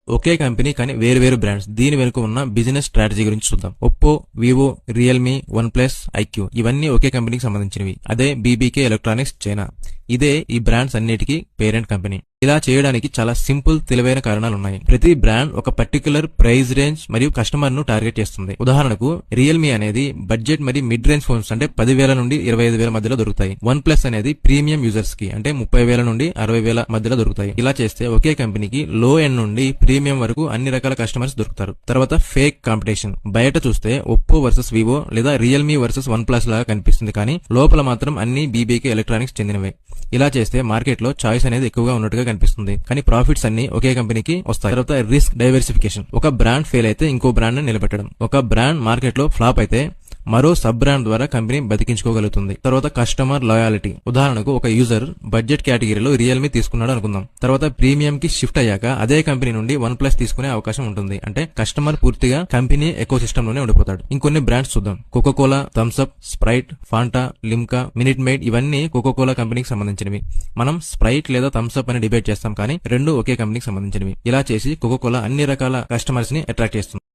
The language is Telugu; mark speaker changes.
Speaker 1: ఒకే కంపెనీ కానీ వేరు వేరు బ్రాండ్స్. దీని వెనుక ఉన్న బిజినెస్ స్ట్రాటజీ గురించి చూద్దాం. Oppo, Vivo, Realme, OnePlus, iQOO ఇవన్నీ ఒకే కంపెనీకి సంబంధించినవి. అదే బీబీకే ఎలక్ట్రానిక్స్ చైనా. ఇదే ఈ బ్రాండ్స్ అన్నిటికీ పేరెంట్ కంపెనీ. ఇలా చేయడానికి చాలా సింపుల్ తెలివైన కారణాలు ఉన్నాయి. ప్రతి బ్రాండ్ ఒక పర్టికులర్ ప్రైస్ రేంజ్ మరియు కస్టమర్ ను టార్గెట్ చేస్తుంది. ఉదాహరణకు రియల్మీ అనేది బడ్జెట్ మరియు మిడ్ రేంజ్ ఫోన్స్ అంటే 10,000 నుండి 25,000 మధ్యలో దొరుకుతాయి. వన్ ప్లస్ అనేది ప్రీమియం యూజర్స్ కి అంటే 30,000 నుండి 60,000 మధ్యలో దొరుకుతాయి. ఇలా చేస్తే ఒకే కంపెనీకి లో ఎండ్ నుండి ప్రీమియం వరకు అన్ని రకాల కస్టమర్స్ దొరుకుతారు. తర్వాత ఫేక్ కాంపిటీషన్. బయట చూస్తే ఒప్పో వర్సెస్ వివో లేదా రియల్మీ వర్సెస్ వన్ ప్లస్ లాగా కనిపిస్తుంది, కానీ లోపల మాత్రం అన్ని బీబీకే ఎలక్ట్రానిక్స్ చెందినవే. ఇలా చేస్తే మార్కెట్ లో చాయిస్ అనేది ఎక్కువగా ఉన్నట్టుగా కనిపిస్తుంది, కానీ ప్రాఫిట్స్ అన్ని ఒకే కంపెనీకి వస్తాయి. తర్వాత రిస్క్ డైవర్సిఫికేషన్. ఒక బ్రాండ్ ఫెయిల్ అయితే ఇంకో బ్రాండ్ ని నిలబెట్టడం. ఒక బ్రాండ్ మార్కెట్ లో ఫ్లాప్ అయితే మరో సబ్ బ్రాండ్ ద్వారా కంపెనీ బతికించుకోగలుగుతుంది. తర్వాత కస్టమర్ లాయాలిటీ. ఉదాహరణకు ఒక యూజర్ బడ్జెట్ కేటగిరీలో రియల్మీ తీసుకున్నాడు అనుకుందాం. తర్వాత ప్రీమియం కి షిఫ్ట్ అయ్యాక అదే కంపెనీ నుండి వన్ ప్లస్ తీసుకునే అవకాశం ఉంటుంది. అంటే కస్టమర్ పూర్తిగా కంపెనీ ఎకో సిస్టమ్ లోనే ఉండిపోతాడు. ఇంకొన్ని బ్రాండ్స్ చూద్దాం. Coca Cola, Thums Up, Sprite, Fanta, Limca, Minute Maid ఇవన్నీ కోకోకోలా కంపెనీకి సంబంధించినవి. మనం స్ప్రైట్ లేదా థమ్స్ అప్ అని డిబేట్ చేస్తాం, కానీ రెండు ఒకే కంపెనీకి సంబంధించినవి. ఇలా చేసి కోకోకోలా అన్ని రకాల కస్టమర్స్ ని అట్రాక్ట్ చేస్తుంది.